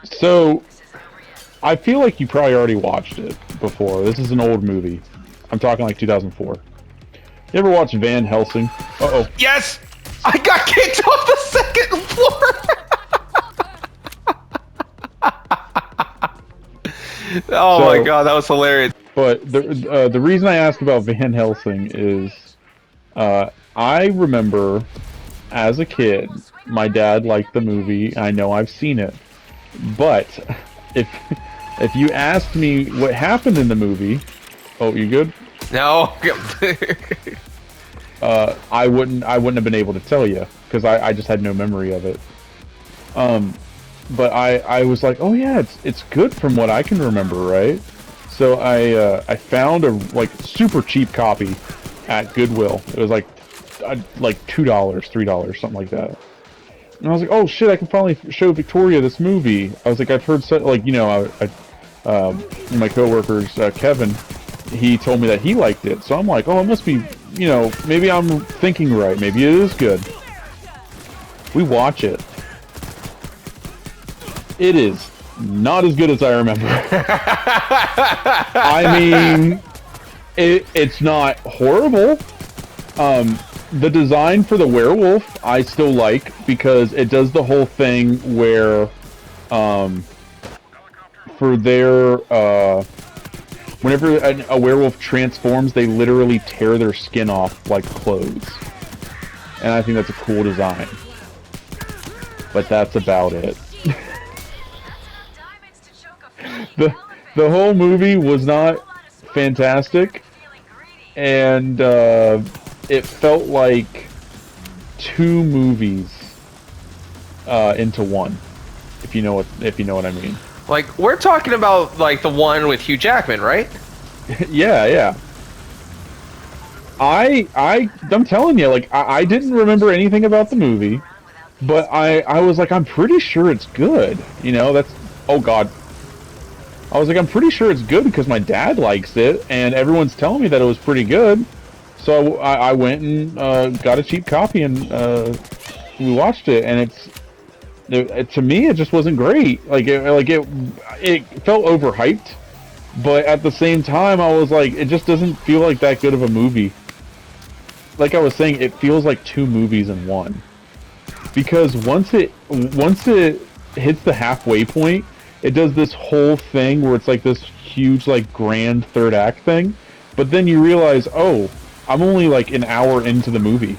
So, I feel like you probably already watched it before. This is an old movie. I'm talking like 2004. You ever watch Van Helsing? Uh-oh. Yes! I got kicked off the second floor! Oh my god, that was hilarious. But the reason I ask about Van Helsing is I remember as a kid, my dad liked the movie. I know I've seen it. But if if you asked me what happened in the movie, oh, you good? No. I wouldn't have been able to tell you because I just had no memory of it. But I was like, oh yeah, it's good from what I can remember, right? So I found a like super cheap copy at Goodwill. It was like $2, $3, something like that. And I was like, oh shit, I can finally show Victoria this movie. I was like, I've heard my coworkers, Kevin, he told me that he liked it. So I'm like, oh, it must be, maybe I'm thinking right. Maybe it is good. We watch it. It is not as good as I remember. I mean, it's not horrible. The design for the werewolf I still like because it does the whole thing where for their whenever a werewolf transforms, they literally tear their skin off like clothes. And I think that's a cool design. But that's about it. The whole movie was not fantastic, and it felt like two movies into one. If you know what I mean. Like, we're talking about like the one with Hugh Jackman, right? Yeah. I'm telling you, like I didn't remember anything about the movie, but I was like, I'm pretty sure it's good. Oh god. I was like, I'm pretty sure it's good because my dad likes it, and everyone's telling me that it was pretty good. So I went and got a cheap copy, and we watched it, and to me, it just wasn't great. It felt overhyped, but at the same time, I was like, it just doesn't feel like that good of a movie. Like I was saying, it feels like two movies in one. Because once it hits the halfway point, it does this whole thing where it's like this huge, like, grand third act thing. But then you realize, oh, I'm only like an hour into the movie.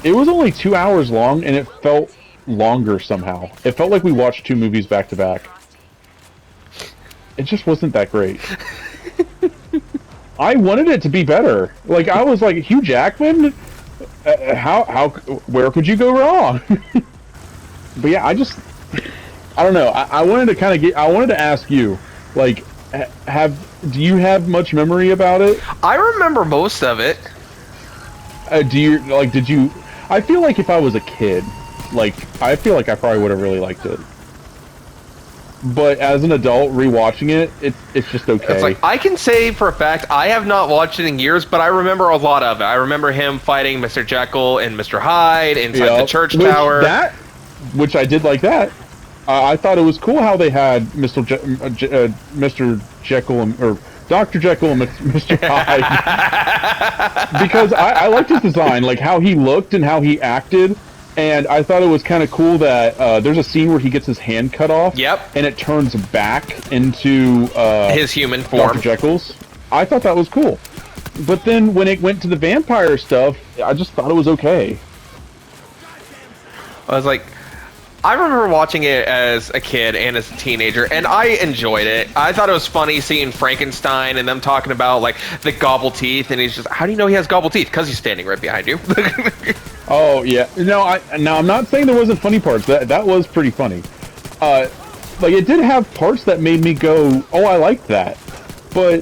It was only 2 hours long, and it felt longer somehow. It felt like we watched two movies back to back. It just wasn't that great. I wanted it to be better. Like, I was like, Hugh Jackman? Where could you go wrong? But yeah, I don't know. I wanted to kind of I wanted to ask you, like, do you have much memory about it? I remember most of it. Did you? I feel like if I was a kid, like, I feel like I probably would have really liked it. But as an adult rewatching it, it's just okay. It's like, I can say for a fact I have not watched it in years, but I remember a lot of it. I remember him fighting Mr. Jekyll and Mr. Hyde inside the church tower. Which I did like that. I thought it was cool how they had Mr. Jekyll or Dr. Jekyll and Mr. Hyde. Because I liked his design, like how he looked and how he acted. And I thought it was kind of cool that there's a scene where he gets his hand cut off. Yep. And it turns back into his human form. Dr. Jekyll's. I thought that was cool. But then when it went to the vampire stuff, I just thought it was okay. I was like, I remember watching it as a kid and as a teenager, and I enjoyed it. I thought it was funny seeing Frankenstein and them talking about, like, the gobble teeth, and he's just, how do you know he has gobble teeth? Because he's standing right behind you. Oh, yeah. No, I'm not saying there wasn't funny parts. That was pretty funny. Like, it did have parts that made me go, oh, I liked that. But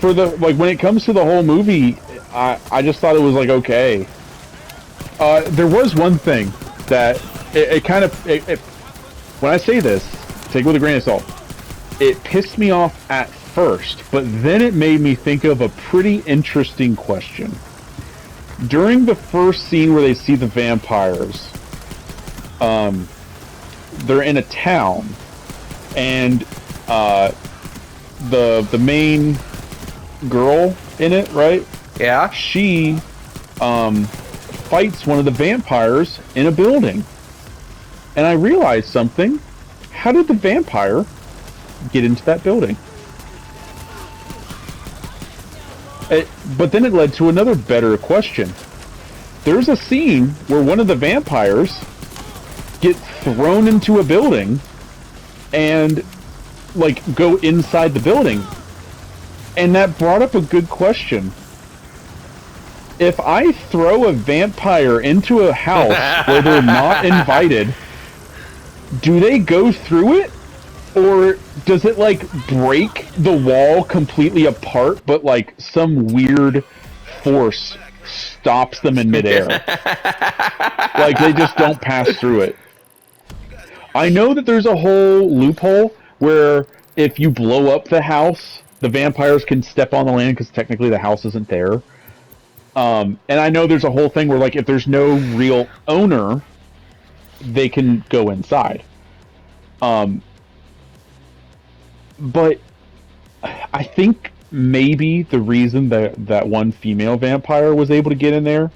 when it comes to the whole movie, I just thought it was, like, okay. There was one thing that when I say this, take it with a grain of salt. It pissed me off at first, but then it made me think of a pretty interesting question. During the first scene where they see the vampires, they're in a town, and the main girl in it, right? Yeah. She fights one of the vampires in a building, and I realized something. How did the vampire get into that building? But then it led to another better question. There's a scene where one of the vampires gets thrown into a building and like go inside the building. And that brought up a good question. If I throw a vampire into a house where they're not invited, do they go through it? Or does it like break the wall completely apart, but like some weird force stops them in midair? Like they just don't pass through it. I know that there's a whole loophole where if you blow up the house, the vampires can step on the land because technically the house isn't there. And I know there's a whole thing where like if there's no real owner, they can go inside. But I think maybe the reason that one female vampire was able to get in there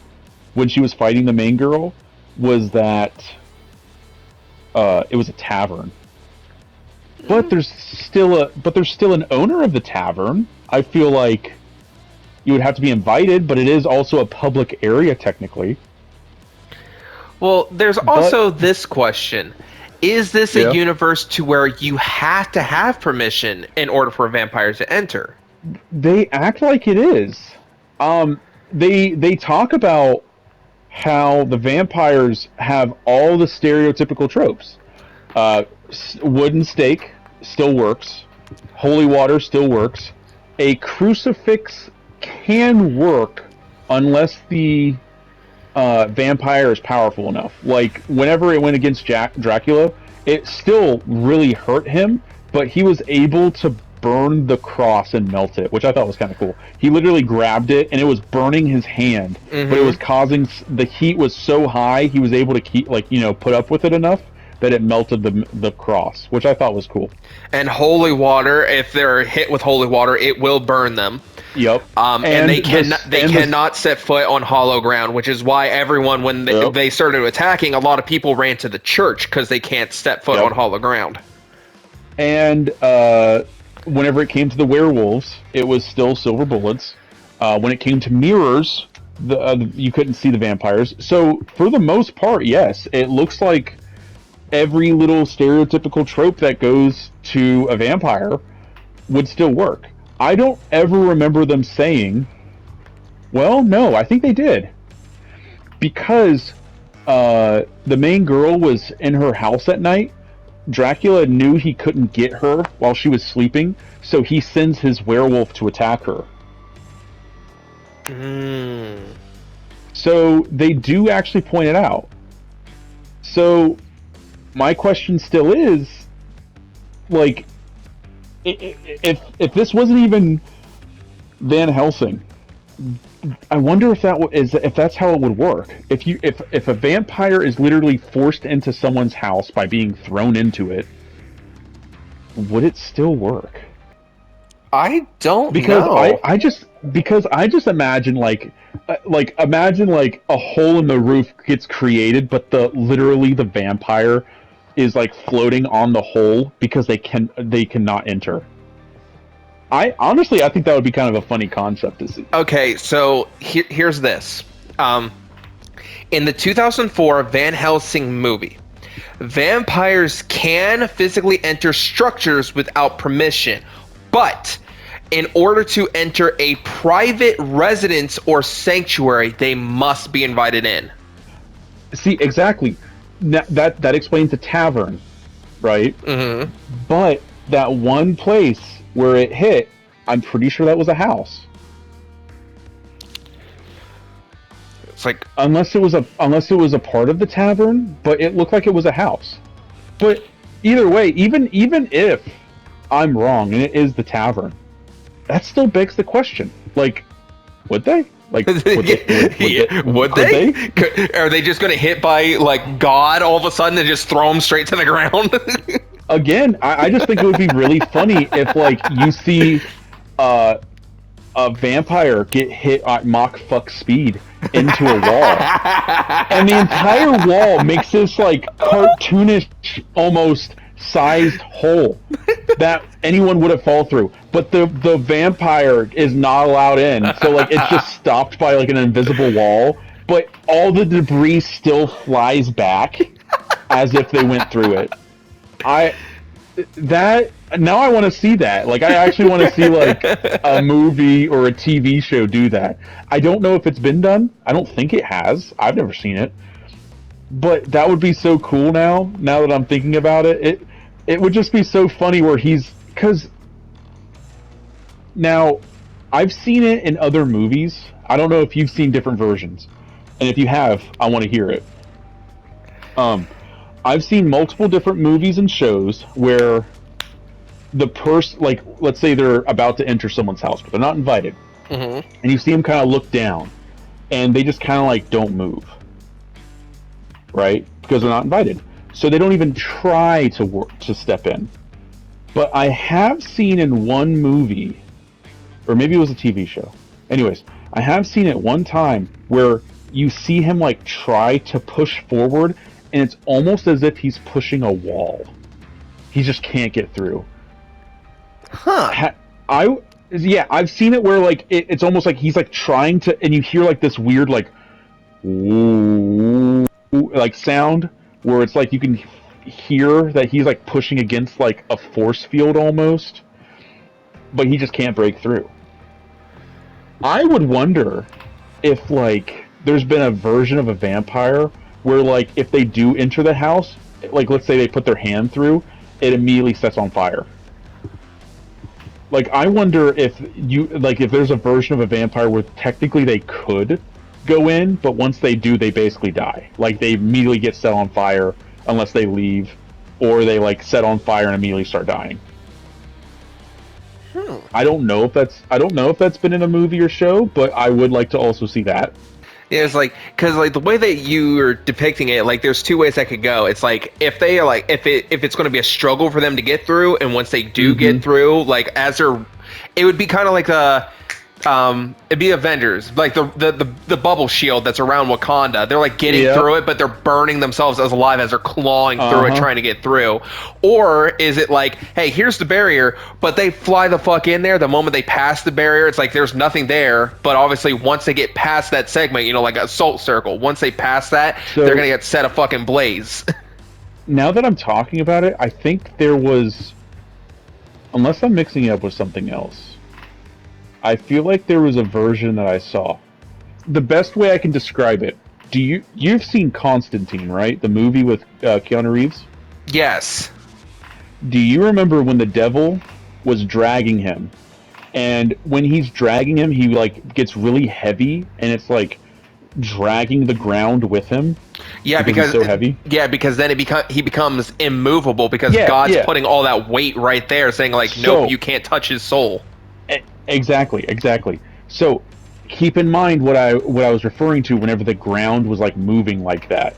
when she was fighting the main girl was that it was a tavern. But there's still an owner of the tavern. I feel like you would have to be invited, but it is also a public area technically. Well, there's also this question. Is this a universe to where you have to have permission in order for vampires to enter? They act like it is. They talk about how the vampires have all the stereotypical tropes. Wooden stake still works. Holy water still works. A crucifix can work unless the vampire is powerful enough. Like, whenever it went against Dracula, it still really hurt him, but he was able to burn the cross and melt it, which I thought was kind of cool. He literally grabbed it, and it was burning his hand, but it was causing... The heat was so high, he was able to keep, like, you know, put up with it enough that it melted the cross, which I thought was cool. And holy water, if they're hit with holy water, it will burn them. Yep. And they cannot set foot on hollow ground, which is why everyone, when they started attacking, a lot of people ran to the church because they can't step foot on hollow ground. And whenever it came to the werewolves, it was still silver bullets. When it came to mirrors, you couldn't see the vampires. So for the most part, yes, it looks like every little stereotypical trope that goes to a vampire would still work. I don't ever remember them saying, well, no, I think they did. Because the main girl was in her house at night, Dracula knew he couldn't get her while she was sleeping, so he sends his werewolf to attack her. So they do actually point it out. So my question still is, like, if this wasn't even Van Helsing, I wonder if that's how it would work. If a vampire is literally forced into someone's house by being thrown into it, would it still work? I don't know. I just imagine like imagine like a hole in the roof gets created, but literally the vampire is like floating on the hole because they cannot enter. I think that would be kind of a funny concept to see. Okay, so here's this. In the 2004 Van Helsing movie, vampires can physically enter structures without permission, but in order to enter a private residence or sanctuary, they must be invited in. See, exactly. That explains the tavern, right? Mm-hmm. But that one place where it hit, I'm pretty sure that was a house. It's like, unless it was a part of the tavern, but it looked like it was a house. But either way, even if I'm wrong and it is the tavern, that still begs the question. Like, would they? Like, would they? Are they just going to hit by like God all of a sudden and just throw them straight to the ground? again, I just think it would be really funny if like you see uh, a vampire get hit at Mach fuck speed into a wall, and the entire wall makes this like cartoonish, almost sized hole that anyone would have fall through. But the vampire is not allowed in, so like it's just stopped by like an invisible wall. But all the debris still flies back as if they went through it. Now I want to see that. Like, I actually want to see like a movie or a TV show do that. I don't know if it's been done. I don't think it has. I've never seen it. But that would be so cool now that I'm thinking about it. It would just be so funny where because now I've seen it in other movies. I don't know if you've seen different versions. And if you have, I want to hear it. I've seen multiple different movies and shows where the person, like, let's say they're about to enter someone's house, but they're not invited. Mm-hmm. And you see them kind of look down, and they just kind of like don't move, right? Because they're not invited. So they don't even try to step in. But I have seen in one movie, or maybe it was a TV show. Anyways, I have seen it one time where you see him like try to push forward, and it's almost as if he's pushing a wall. He just can't get through. Huh. I've seen it where like it's almost like he's like trying to, and you hear like this weird like ooh, like sound where it's like you can hear that he's like pushing against like a force field almost, but he just can't break through. I would wonder if like there's been a version of a vampire where like if they do enter the house, like let's say they put their hand through, it immediately sets on fire. Like, I wonder if if there's a version of a vampire where technically they could go in, but once they do, they basically die. Like, they immediately get set on fire unless they leave, or they, like, set on fire and immediately start dying. I don't know if that's been in a movie or show, but I would like to also see that. Yeah, it's like, because like the way that you are depicting it, like there's two ways that could go. It's like if they are like if it's going to be a struggle for them to get through, and once they do get through, like it would be kind of like it'd be Avengers, like the bubble shield that's around Wakanda. They're like getting through it, but they're burning themselves as alive as they're clawing through it, trying to get through. Or is it like, hey, here's the barrier, but they fly the fuck in there the moment they pass the barrier? It's like there's nothing there, but obviously once they get past that segment, like a salt circle, once they pass that, they're gonna get set a fucking blaze. Now that I'm talking about it, I think there was, unless I'm mixing it up with something else, I feel like there was a version that I saw. The best way I can describe it, you've seen Constantine, right? The movie with Keanu Reeves? Yes. Do you remember when the devil was dragging him? And when he's dragging him, he like gets really heavy, and it's like dragging the ground with him. Yeah, because he's so heavy. Yeah, because then he becomes immovable because God's putting all that weight right there, saying like, nope, you can't touch his soul. Exactly. So keep in mind what I was referring to whenever the ground was like moving like that.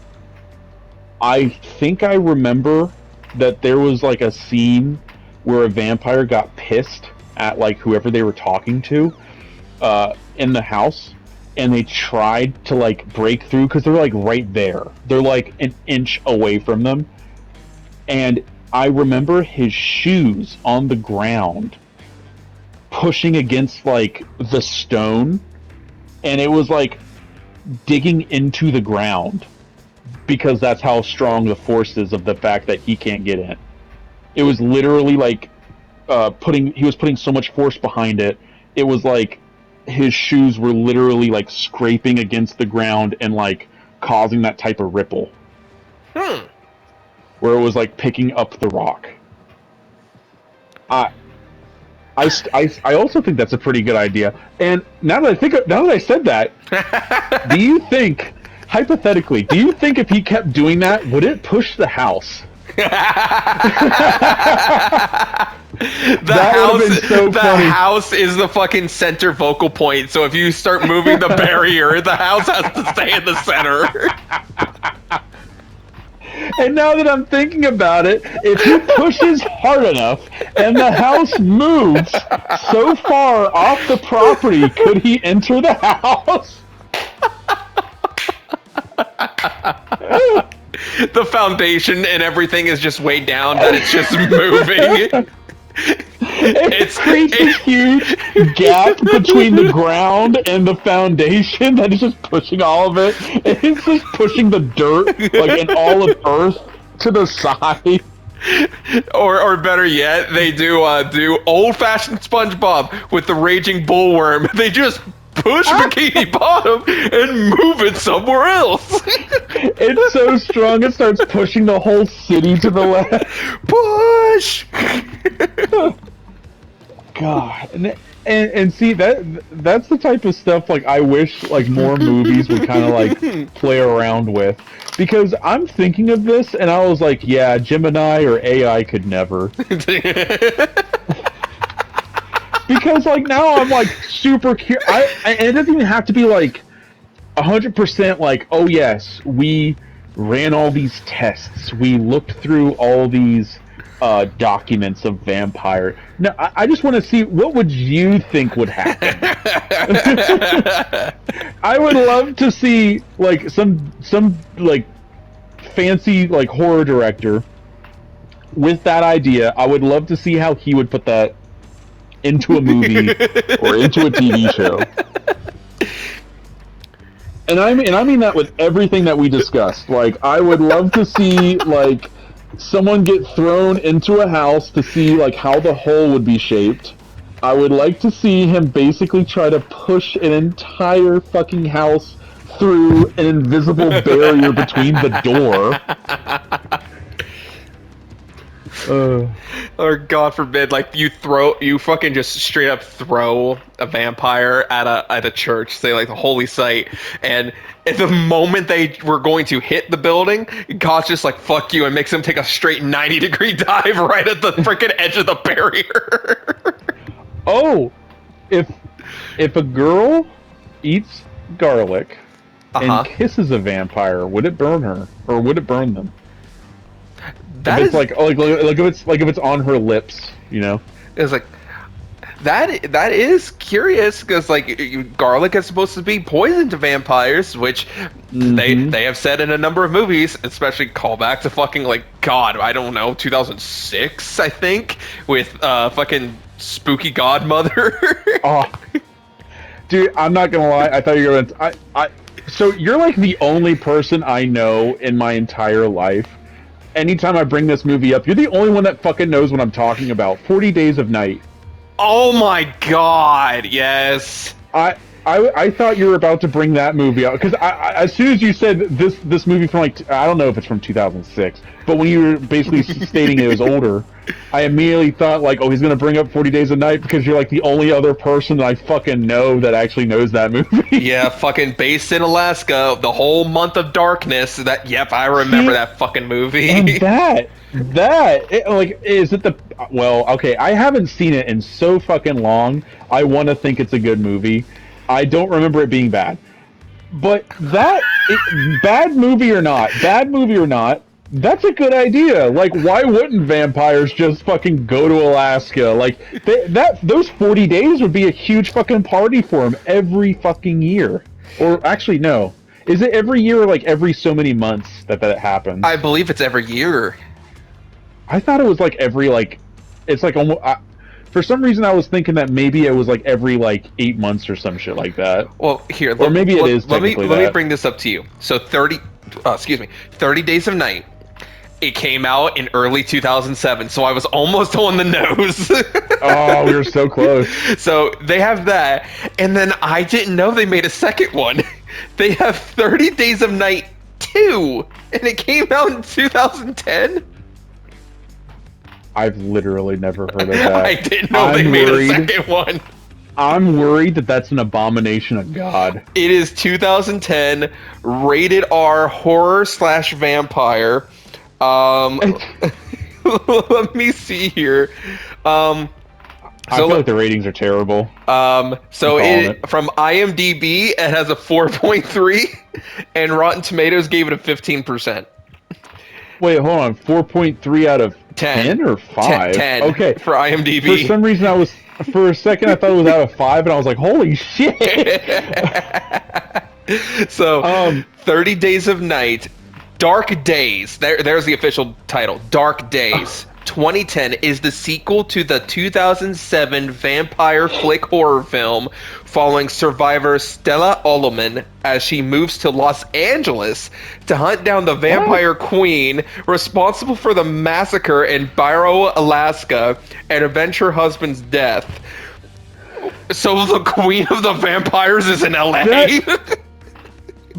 I think I remember that there was like a scene where a vampire got pissed at like whoever they were talking to in the house, and they tried to like break through because they're like right there. They're like an inch away from them. And I remember his shoes on the ground pushing against like the stone, and it was like digging into the ground because that's how strong the force is of the fact that he can't get in. It was literally like he was putting so much force behind it. It was like his shoes were literally like scraping against the ground and like causing that type of ripple. Where it was like picking up the rock. I also think that's a pretty good idea. And now that I said that, do you think, hypothetically, if he kept doing that, would it push the house? The house is the fucking center focal point. So if you start moving the barrier, the house has to stay in the center. And now that I'm thinking about it, if he pushes hard enough and the house moves so far off the property, could he enter the house? The foundation and everything is just way down that it's just moving. It creates a huge gap between the ground and the foundation that is just pushing all of it. And it's just pushing the dirt, like, and all of Earth to the side. Or better yet, they do old-fashioned SpongeBob with the raging bullworm. They just push Bikini Bottom and move it somewhere else. It's so strong it starts pushing the whole city to the left. Push! God, and see that's the type of stuff like I wish like more movies would kind of like play around with, because I'm thinking of this and I was like, yeah, Gemini or AI could never. Because like now I'm like super curious. And it doesn't even have to be like 100% like, oh yes, we ran all these tests, we looked through all these documents of vampire. No, I just want to see, what would you think would happen? I would love to see like some like fancy like horror director with that idea. I would love to see how he would put that into a movie or into a TV show. And I mean that with everything that we discussed. Like, I would love to see like someone get thrown into a house to see like how the hole would be shaped. I would like to see him basically try to push an entire fucking house through an invisible barrier between the door. Or God forbid, like you fucking just straight up throw a vampire at a church, say like the holy site, and at the moment they were going to hit the building, God's just like fuck you and makes them take a straight 90-degree dive right at the freaking edge of the barrier. Oh, if a girl eats garlic and kisses a vampire, would it burn her or would it burn them? That if is it's like if it's on her lips, you know. It's like that is curious because like garlic is supposed to be poison to vampires, which they have said in a number of movies, especially callback to fucking like God, I don't know, 2006 I think with fucking Spooky Godmother. Oh, dude, I'm not gonna lie. I thought you were gonna. So you're like the only person I know in my entire life. Anytime I bring this movie up, you're the only one that fucking knows what I'm talking about. 40 Days of Night. Oh my God! Yes. I thought you were about to bring that movie up because as soon as you said this movie from like I don't know if it's from 2006, but when you were basically stating it was older, I immediately thought like, oh, he's gonna bring up 40 Days a Night because you're like the only other person that I fucking know that actually knows that movie. Yeah, fucking based in Alaska, the whole month of darkness. Yep, I remember that fucking movie. And is it the well? Okay, I haven't seen it in so fucking long. I want to think it's a good movie. I don't remember it being bad, but bad movie or not, that's a good idea. Like, why wouldn't vampires just fucking go to Alaska? Like, those 40 days would be a huge fucking party for them every fucking year. Or actually, no, is it every year or like every so many months that happens? I believe it's every year. I thought it was like every like, it's like almost. For some reason, I was thinking that maybe it was like every like 8 months or some shit like that. Well, here, or maybe it is. Let me bring this up to you. So 30 Days of Night. It came out in early 2007, so I was almost on the nose. Oh, we were so close. So they have that, and then I didn't know they made a second one. They have 30 Days of Night 2, and it came out in 2010. I've literally never heard of that. I didn't know they made a second one. I'm worried that that's an abomination of God. It is 2010, rated R horror/vampire. Let me see here. I feel like the ratings are terrible. So from IMDb, it has a 4.3, and Rotten Tomatoes gave it a 15%. Wait, hold on. 4.3 out of 10. 10 or 5? 10 Okay. for IMDb. For some reason, for a second, I thought it was out of 5, and I was like, holy shit! So, 30 Days of Night, Dark Days. There's the official title. Dark Days. 2010 is the sequel to the 2007 vampire flick horror film following survivor Stella Ullman as she moves to Los Angeles to hunt down the vampire queen responsible for the massacre in Barrow, Alaska, and avenge her husband's death. So the queen of the vampires is in LA?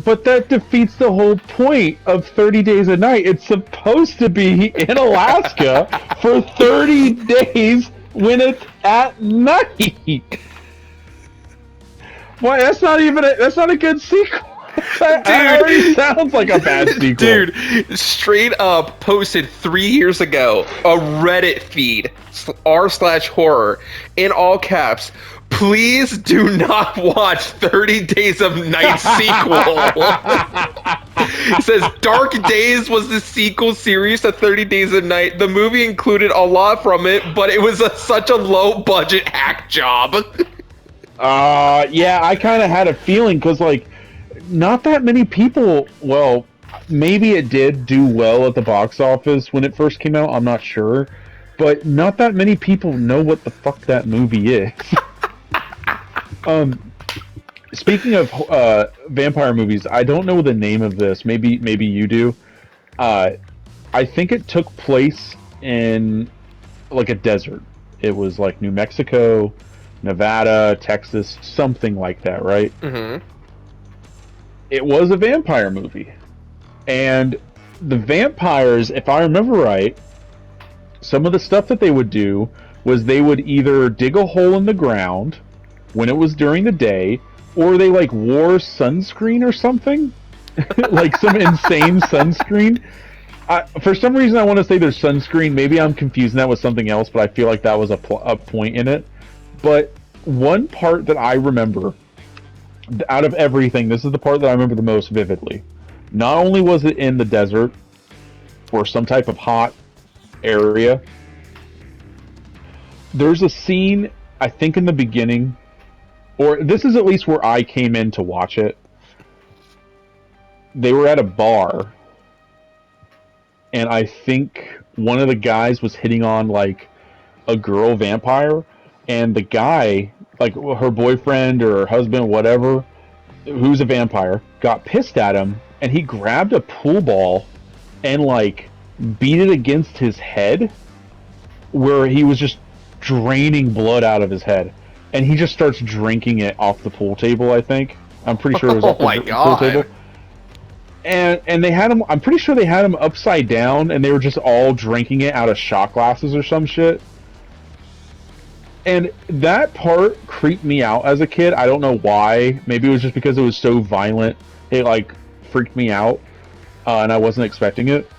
But that defeats the whole point of 30 Days a Night. It's supposed to be in Alaska for 30 days when it's at night. Boy, that's not a good sequel. That already sounds like a bad sequel. Dude, straight up posted 3 years ago a Reddit feed, r/horror, in all caps. Please do not watch 30 Days of Night sequel. It says Dark Days was the sequel series to 30 Days of Night. The movie included a lot from it, but it was such a low budget hack job. Yeah, I kind of had a feeling because, like, not that many people, well, maybe it did do well at the box office when it first came out, I'm not sure, but not that many people know what the fuck that movie is. Speaking of vampire movies, I don't know the name of this. Maybe you do. I think it took place in like a desert. It was like New Mexico, Nevada, Texas, something like that, right? Mm-hmm. It was a vampire movie. And the vampires, if I remember right, some of the stuff that they would do was they would either dig a hole in the ground when it was during the day, or they like wore sunscreen or something. Like some insane sunscreen. For some reason I want to say there's sunscreen. Maybe I'm confusing that with something else, but I feel like that was a point in it. But one part that I remember, out of everything, this is the part that I remember the most vividly. Not only was it in the desert, or some type of hot area, there's a scene, I think in the beginning, or this is at least where I came in to watch it. They were at a bar, and I think one of the guys was hitting on like a girl vampire, and the guy, like her boyfriend or her husband, whatever, who's a vampire, got pissed at him, and he grabbed a pool ball and like beat it against his head, where he was just draining blood out of his head. And he just starts drinking it off the pool table, I think. I'm pretty sure it was off the pool table. And they had him, I'm pretty sure they had him upside down, and they were just all drinking it out of shot glasses or some shit. And that part creeped me out as a kid. I don't know why. Maybe it was just because it was so violent. It, like, freaked me out, and I wasn't expecting it.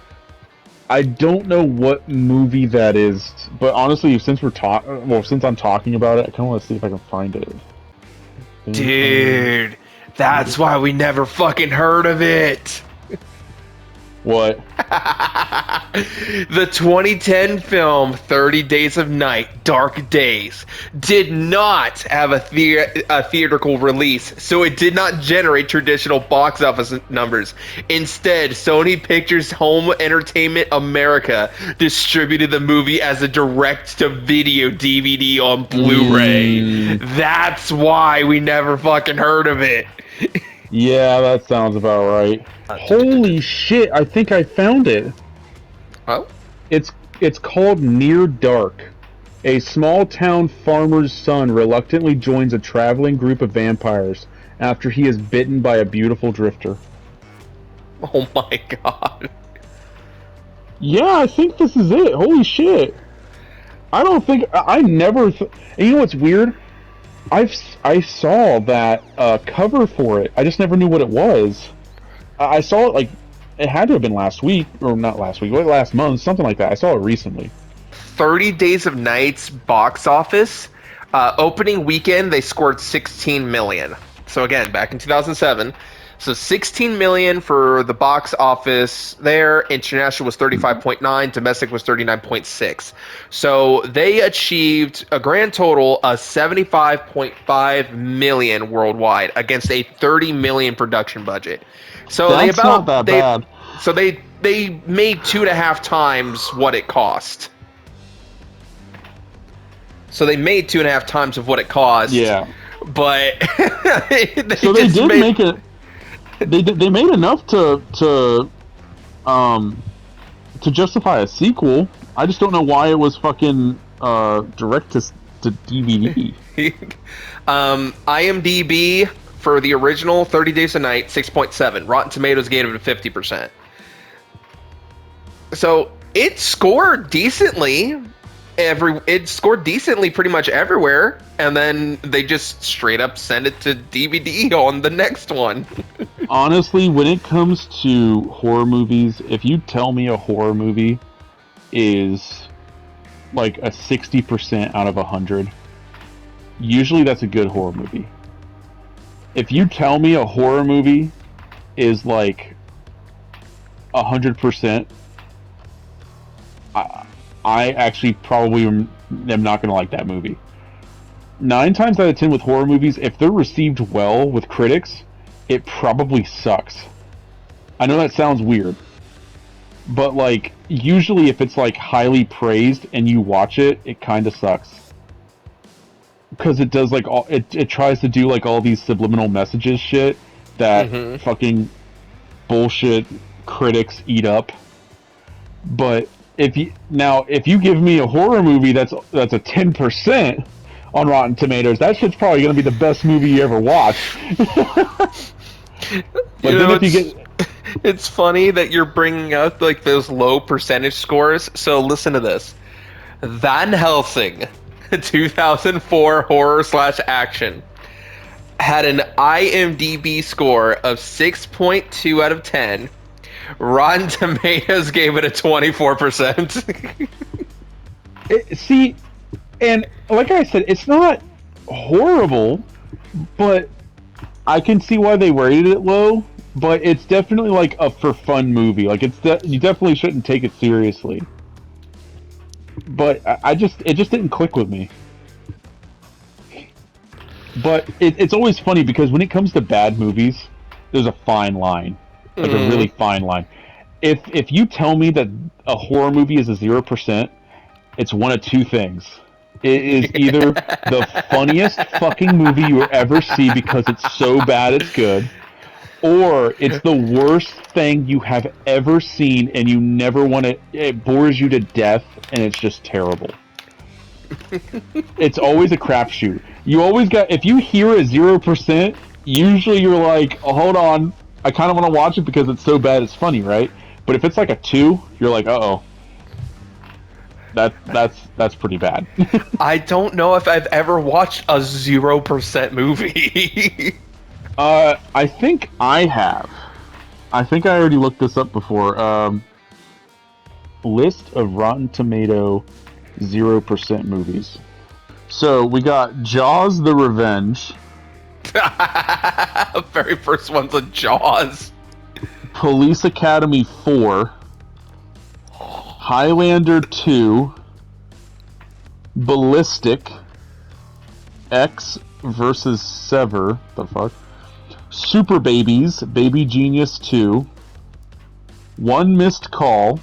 I don't know what movie that is, but honestly, since I'm talking about it, I kind of want to see if I can find it. Dude, that's why we never fucking heard of it. What? The 2010 film 30 Days of Night, Dark Days did not have a theatrical release, so it did not generate traditional box office numbers. Instead, Sony Pictures Home Entertainment America distributed the movie as a direct-to-video DVD on Blu-ray. That's why we never fucking heard of it. Yeah, that sounds about right. Holy shit, I think I found it. Oh? It's called Near Dark. A small-town farmer's son reluctantly joins a traveling group of vampires after he is bitten by a beautiful drifter. Oh my god. Yeah, I think this is it. Holy shit. I don't think... I never... And you know what's weird? I saw that cover for it. I just never knew what it was. I saw it, like, it had to have been last week, or not last week, last month, something like that. I saw it recently. 30 Days of Night's box office, opening weekend, they scored $16 million. So again, back in 2007, So 16 million for the box office there. International was 35.9. Domestic was 39.6. So they achieved a grand total of 75.5 million worldwide against a 30 million production budget. So That's not that bad. So they made 2.5 times what it cost. So they made 2.5 times of what it cost. Yeah. But they did make it. They made enough to justify a sequel. I just don't know why it was fucking direct to DVD. IMDb for the original 30 Days a Night 6.7. Rotten Tomatoes gave it a 50%. So it scored decently. It scored decently pretty much everywhere, and then they just straight up send it to DVD on the next one. Honestly, when it comes to horror movies, if you tell me a horror movie is like a 60% out of 100, usually that's a good horror movie. If you tell me a horror movie is like 100%, I actually probably am not going to like that movie. 9 times out of 10 with horror movies, if they're received well with critics, it probably sucks. I know that sounds weird, but like usually if it's like highly praised and you watch it, it kind of sucks. Because it does like it tries to do like all these subliminal messages shit that fucking bullshit critics eat up. But if you give me a horror movie that's a 10% on Rotten Tomatoes, that shit's probably going to be the best movie you ever watched. It's funny that you're bringing up like those low percentage scores. So listen to this. Van Helsing, 2004 horror/action, had an IMDb score of 6.2 out of 10. Rotten Tomatoes gave it a 24%. See, and like I said, it's not horrible, but I can see why they rated it low. But it's definitely like a for fun movie. Like you definitely shouldn't take it seriously. But it just didn't click with me. But it's always funny because when it comes to bad movies, there's a fine line. Like a really fine line. If you tell me that a horror movie is a 0%, it's one of two things. It is either the funniest fucking movie you will ever see because it's so bad it's good, or it's the worst thing you have ever seen and you never want to. It bores you to death and it's just terrible. It's always a crapshoot. You always got. If you hear a 0%, usually you're like, oh, hold on. I kind of want to watch it because it's so bad it's funny, right? But if it's like a 2, you're like, uh-oh. That's pretty bad. I don't know if I've ever watched a 0% movie. I think I have. I think I already looked this up before. List of Rotten Tomato 0% movies. So we got Jaws: The Revenge. Very first one's a Jaws. Police Academy 4. Highlander 2. Ballistic. X versus Sever. The fuck? Super Babies. Baby Genius 2. One Missed Call.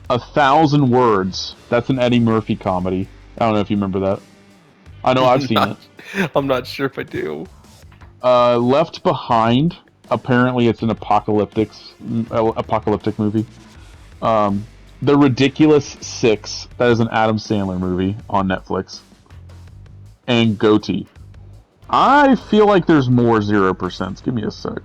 1,000 Words. That's an Eddie Murphy comedy. I don't know if you remember that. I know I've seen it. I'm not sure if I do. Left Behind. Apparently, it's an apocalyptic movie. The Ridiculous Six. That is an Adam Sandler movie on Netflix. And Goatee. I feel like there's more 0%. Give me a sec.